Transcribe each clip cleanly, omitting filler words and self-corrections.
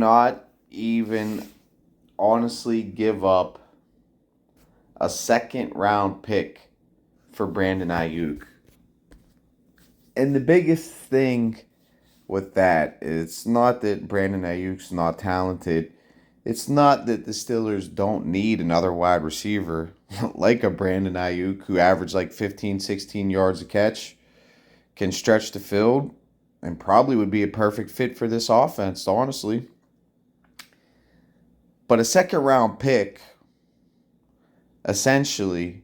not even honestly give up a second round pick for Brandon Aiyuk. And the biggest thing with that, it's not that Brandon Aiyuk's not talented. It's not that the Steelers don't need another wide receiver like a Brandon Aiyuk who averaged like 15, 16 yards a catch, can stretch the field, and probably would be a perfect fit for this offense, honestly. But a second round pick essentially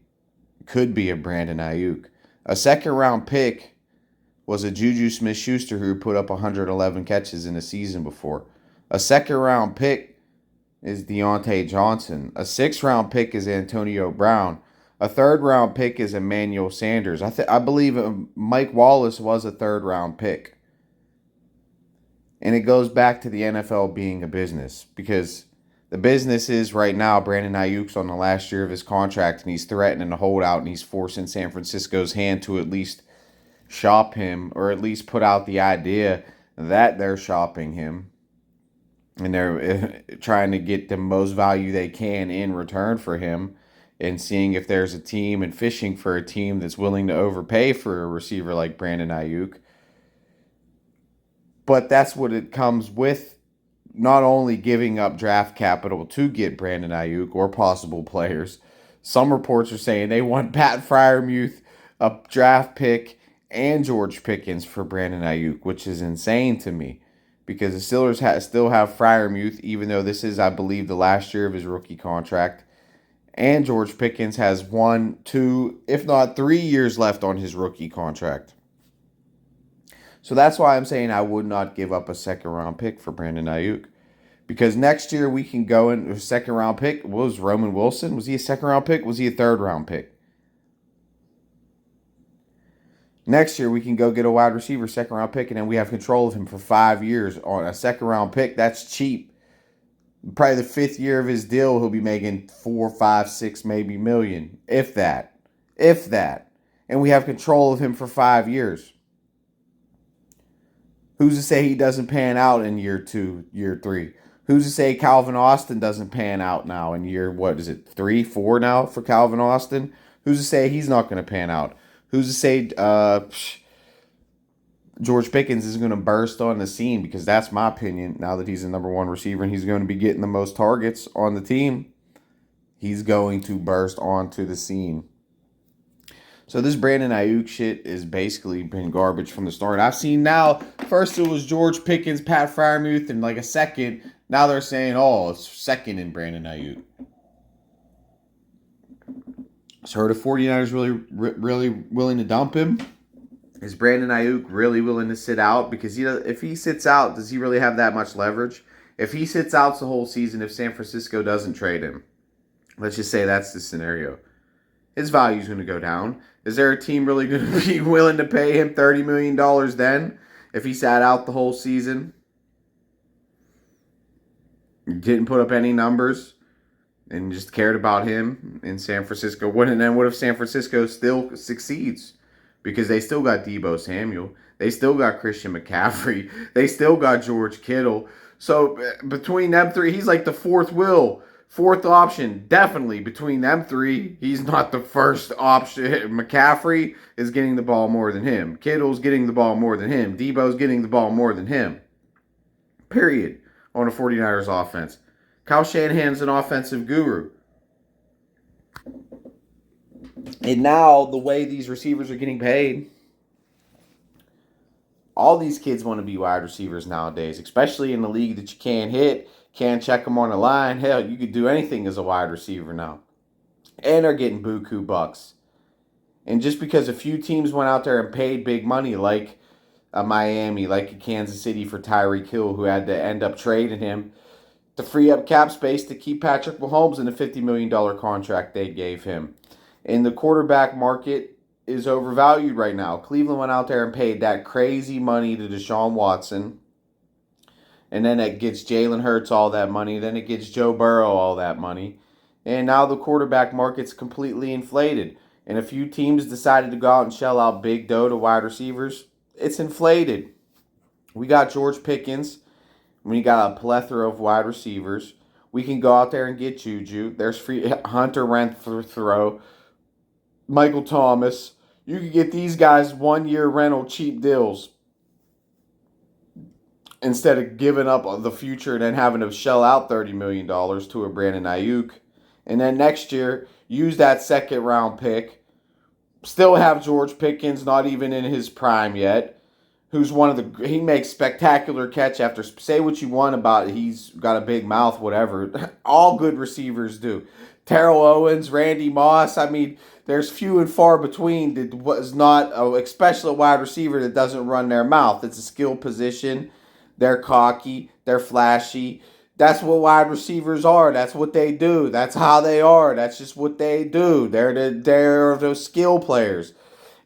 could be a Brandon Aiyuk. A second round pick was a Juju Smith-Schuster who put up 111 catches in a season before. A second round pick is Deontay Johnson. A sixth round pick is Antonio Brown. A third round pick is Emmanuel Sanders. I believe Mike Wallace was a third round pick. And it goes back to the NFL being a business, because the business is right now Brandon Aiyuk's on the last year of his contract and he's threatening to hold out and he's forcing San Francisco's hand to at least shop him, or at least put out the idea that they're shopping him. And they're trying to get the most value they can in return for him, and seeing if there's a team and fishing for a team that's willing to overpay for a receiver like Brandon Aiyuk. But that's what it comes with, not only giving up draft capital to get Brandon Aiyuk or possible players. Some reports are saying they want Pat Freiermuth, a draft pick, and George Pickens for Brandon Aiyuk, which is insane to me, because the Steelers still have Freiermuth, even though this is, I believe, the last year of his rookie contract. And George Pickens has 1, 2, if not 3 years left on his rookie contract. So that's why I'm saying I would not give up a second-round pick for Brandon Aiyuk. Because next year we can go in a second-round pick. What was Roman Wilson? Was he a second-round pick? Was he a third-round pick? Next year we can go get a wide receiver second-round pick, and then we have control of him for 5 years on a second-round pick. That's cheap. Probably the 5th year of his deal, he'll be making 4, 5, 6, maybe million, if that. And we have control of him for 5 years. Who's to say he doesn't pan out in year 2, year 3? Who's to say Calvin Austin doesn't pan out now in year, 3, 4 now for Calvin Austin? Who's to say he's not going to pan out? Who's to say George Pickens is going to burst on the scene? Because that's my opinion. Now that he's the number 1 receiver and he's going to be getting the most targets on the team, he's going to burst onto the scene. So this Brandon Aiyuk shit has basically been garbage from the start. I've seen now, first it was George Pickens, Pat Freiermuth, and like a second. Now they're saying, oh, it's second in Brandon Aiyuk. So are the 49ers really willing to dump him? Is Brandon Aiyuk really willing to sit out? Because if he sits out, does he really have that much leverage? If he sits out the whole season, if San Francisco doesn't trade him, let's just say that's the scenario, his value is going to go down. Is there a team really going to be willing to pay him $30 million then if he sat out the whole season? Didn't put up any numbers and just cared about him in San Francisco. What if San Francisco still succeeds? Because they still got Deebo Samuel. They still got Christian McCaffrey. They still got George Kittle. So between them three, he's like the fourth option. Definitely between them three, he's not the first option. McCaffrey is getting the ball more than him. Kittle's getting the ball more than him. Deebo's getting the ball more than him. Period. On a 49ers offense. Kyle Shanahan's an offensive guru. And now, the way these receivers are getting paid, all these kids want to be wide receivers nowadays, especially in the league that you can't hit, can't check them on the line. Hell, you could do anything as a wide receiver now. And they're getting buku bucks. And just because a few teams went out there and paid big money, like a Miami, like a Kansas City for Tyreek Hill, who had to end up trading him to free up cap space to keep Patrick Mahomes in the $50 million contract they gave him. And the quarterback market is overvalued right now. Cleveland went out there and paid that crazy money to Deshaun Watson. And then it gets Jalen Hurts all that money. Then it gets Joe Burrow all that money. And now the quarterback market's completely inflated. And a few teams decided to go out and shell out big dough to wide receivers. It's inflated. We got George Pickens. when you got a plethora of wide receivers. We can go out there and get Juju. There's free Hunter Renfrow, Michael Thomas. You can get these guys 1-year rental cheap deals instead of giving up on the future and then having to shell out $30 million to a Brandon Aiyuk. And then next year, use that second round pick. Still have George Pickens, not even in his prime yet, who's he makes spectacular catch after, say what you want about it, he's got a big mouth, whatever. All good receivers do. Terrell Owens, Randy Moss, I mean, there's few and far between that was not, especially a wide receiver that doesn't run their mouth. It's a skill position. They're cocky. They're flashy. That's what wide receivers are. That's what they do. That's how they are. That's just what they do. They're those skill players.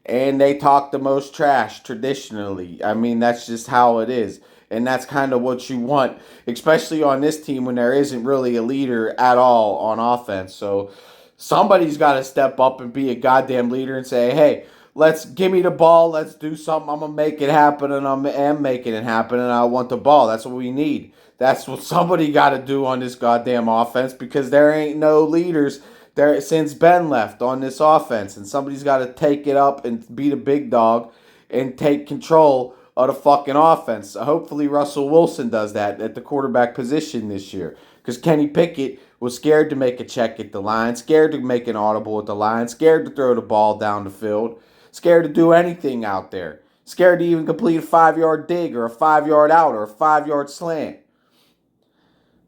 And they talk the most trash traditionally. I mean, that's just how it is. And that's kind of what you want, especially on this team when there isn't really a leader at all on offense. So somebody's got to step up and be a goddamn leader and say, hey, let's give me the ball. Let's do something. I'm going to make it happen, and I am making it happen, and I want the ball. That's what we need. That's what somebody got to do on this goddamn offense because there ain't no leaders there since Ben left on this offense. And somebody's got to take it up and be the big dog and take control of the fucking offense. So hopefully Russell Wilson does that at the quarterback position this year. Because Kenny Pickett was scared to make a check at the line, scared to make an audible at the line, scared to throw the ball down the field, scared to do anything out there, scared to even complete a 5-yard dig or a 5-yard out or a 5-yard slant.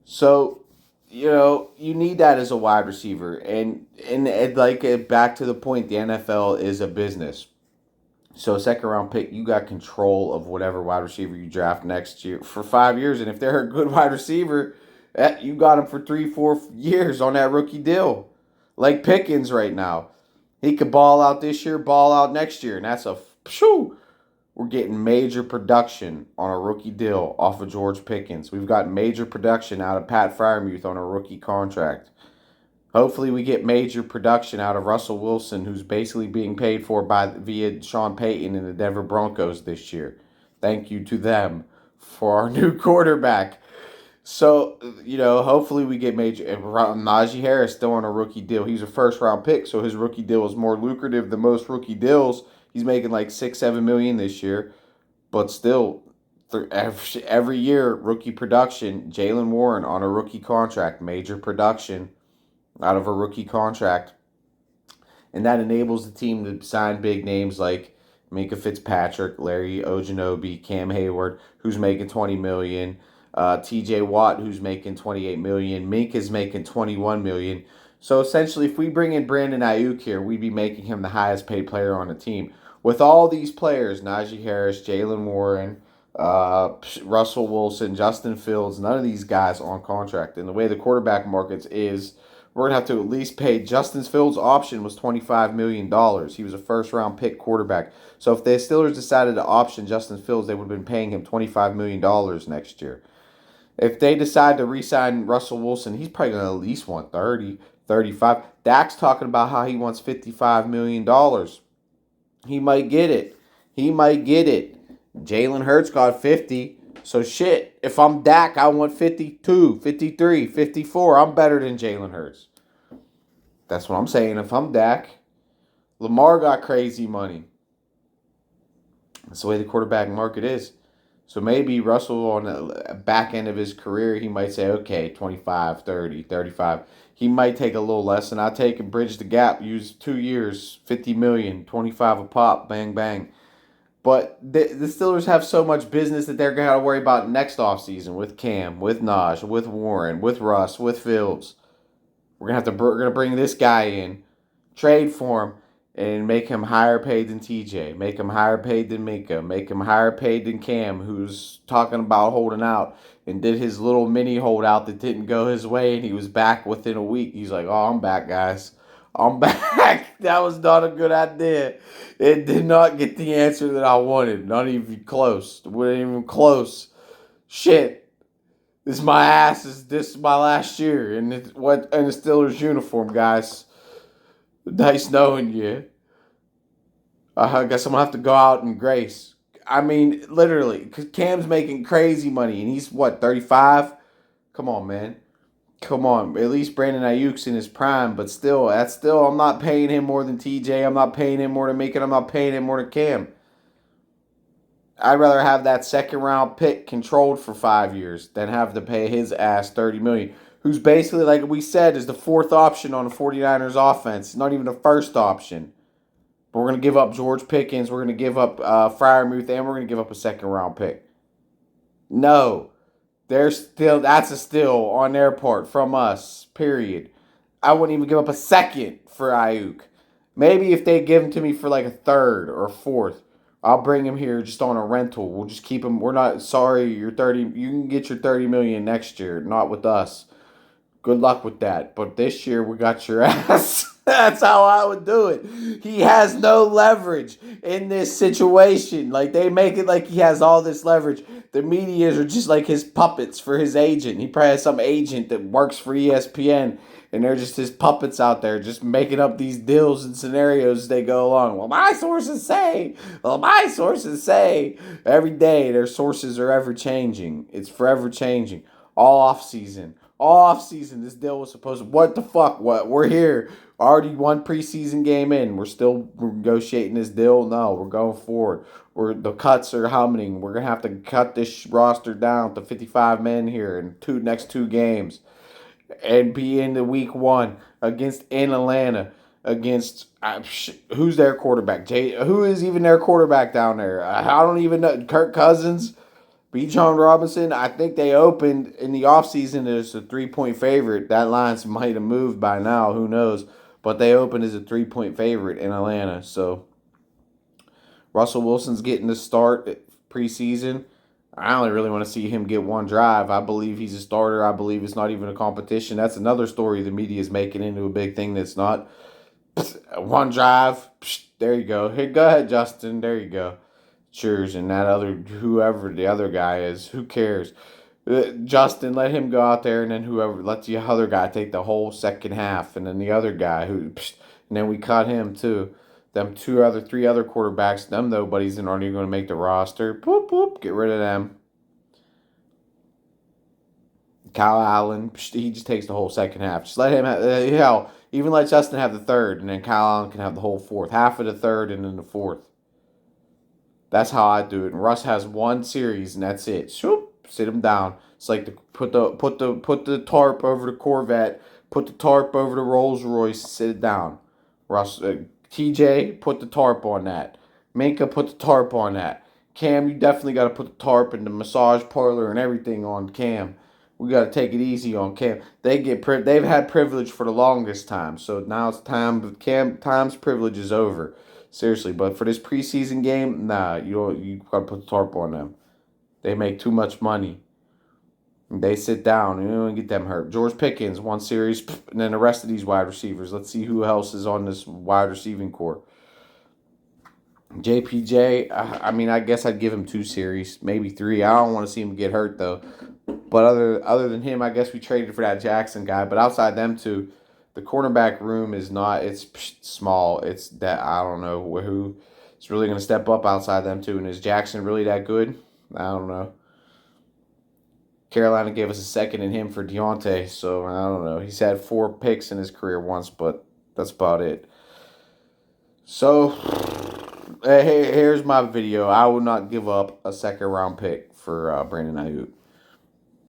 So, you need that as a wide receiver. And like back to the point, the NFL is a business. So second round pick, you got control of whatever wide receiver you draft next year for 5 years. And if they're a good wide receiver, you got them for 3-4 years on that rookie deal. Like Pickens right now. He could ball out this year, ball out next year. And that's we're getting major production on a rookie deal off of George Pickens. We've got major production out of Pat Freiermuth on a rookie contract. Hopefully we get major production out of Russell Wilson, who's basically being paid for via Sean Payton and the Denver Broncos this year. Thank you to them for our new quarterback. So, hopefully we get major. Najee Harris still on a rookie deal. He's a first-round pick, so his rookie deal is more lucrative than most rookie deals. He's making like $6-7 million this year, but still, every year rookie production. Jaylen Warren on a rookie contract, major production out of a rookie contract, and that enables the team to sign big names like Minka Fitzpatrick, Larry Ojanobi, Cam Hayward, who's making $20 million, T.J. Watt, who's making $28 million, Minka's making $21 million. So essentially, if we bring in Brandon Aiyuk here, we'd be making him the highest paid player on the team. With all these players, Najee Harris, Jaylen Warren, Russell Wilson, Justin Fields, none of these guys on contract. And the way the quarterback market is, we're going to have to at least pay. Justin Fields' option was $25 million. He was a first-round pick quarterback. So if the Steelers decided to option Justin Fields, they would have been paying him $25 million next year. If they decide to re-sign Russell Wilson, he's probably going to at least want 30, 35. Dak's talking about how he wants $55 million. He might get it. Jalen Hurts got 50. So shit, if I'm Dak, I want 52, 53, 54. I'm better than Jalen Hurts. That's what I'm saying. If I'm Dak, Lamar got crazy money. That's the way the quarterback market is. So maybe Russell on the back end of his career, he might say, okay, 25, 30, 35. He might take a little less, and I'll take and bridge the gap, use 2 years, 50 million, 25 a pop, bang, bang. But the Steelers have so much business that they're going to have to worry about next offseason with Cam, with Naj, with Warren, with Russ, with Fields. We're going to bring this guy in, trade for him, and make him higher paid than TJ, make him higher paid than Minka, make him higher paid than Cam, who's talking about holding out and did his little mini holdout that didn't go his way, and he was back within a week. He's like, oh, I'm back, guys. I'm back. That was not a good idea. It did not get the answer that I wanted. Not even close. It wasn't even close. Shit. This is my ass. This is my last year in the Steelers uniform, guys. Nice knowing you. I guess I'm going to have to go out in grace. I mean, literally, because Cam's making crazy money, and he's, what, 35? Come on, man. Come on. At least Brandon Ayuk's in his prime, but still, I'm not paying him more than TJ. I'm not paying him more than Macon. I'm not paying him more than Cam. I'd rather have that second round pick controlled for 5 years than have to pay his ass $30 million, who's basically, like we said, is the fourth option on the 49ers offense. Not even the first option. But we're going to give up George Pickens, we're going to give up Freiermuth, and we're going to give up a second round pick. No. That's a steal on their part from us, period. I wouldn't even give up a second for Aiyuk. Maybe if they give him to me for like a third or a fourth, I'll bring him here just on a rental. We'll just keep him. We're not sorry. You're 30. You can get your 30 million next year. Not with us. Good luck with that. But this year we got your ass. That's how I would do it. He has no leverage in this situation. Like, they make it like he has all this leverage. The medias are just like his puppets for his agent. He probably has some agent that works for ESPN, and they're just his puppets out there just making up these deals and scenarios as they go along. Well, my sources say. Well, my sources say. Every day their sources are ever changing. It's forever changing. All off season. This deal was supposed to... What the fuck? What? We're here. Already one preseason game in. We're still negotiating this deal? No, we're going forward. The cuts are humming. We're going to have to cut this roster down to 55 men here in next two games. And be in the week one in Atlanta against... who's their quarterback? Who is even their quarterback down there? I don't even know. Kirk Cousins? Bijan Robinson, I think they opened in the offseason as a 3-point favorite. That line might have moved by now. Who knows? But they opened as a 3-point favorite in Atlanta. So Russell Wilson's getting the start preseason. I only really want to see him get one drive. I believe he's a starter. I believe it's not even a competition. That's another story the media is making into a big thing that's not. One drive. There you go. Here, go ahead, Justin. There you go. Cheers, and that other, whoever the other guy is, who cares? Justin, let him go out there, and then let the other guy take the whole second half, and then the other guy and then we cut him too. Them three other quarterbacks, them nobody's aren't even going to make the roster. Boop boop, get rid of them. Kyle Allen, he just takes the whole second half. Just let him have, even let Justin have the third, and then Kyle Allen can have the whole fourth, half of the third, and then the fourth. That's how I do it. And Russ has one series, and that's it. Shoop, sit him down. It's like put the tarp over the Corvette, put the tarp over the Rolls Royce, sit it down. Russ, TJ, put the tarp on that. Minka, put the tarp on that. Cam, you definitely got to put the tarp in the massage parlor and everything on Cam. We got to take it easy on Cam. They've had privilege for the longest time, so now it's time. Time's privilege is over. Seriously, but for this preseason game, nah, you gotta put the tarp on them. They make too much money. They sit down, and you don't get them hurt. George Pickens, one series, and then the rest of these wide receivers. Let's see who else is on this wide receiving core. JPJ, I mean, I guess I'd give him 2 series, maybe 3. I don't want to see him get hurt, though. But other than him, I guess we traded for that Jackson guy. But outside them two, the cornerback room is not, it's small. It's that, I don't know who is really going to step up outside them two. And is Jackson really that good? I don't know. Carolina gave us a second in him for Deontay, so I don't know. He's had 4 picks in his career once, but that's about it. So, here's my video. I will not give up a second round pick for Brandon Aiyuk.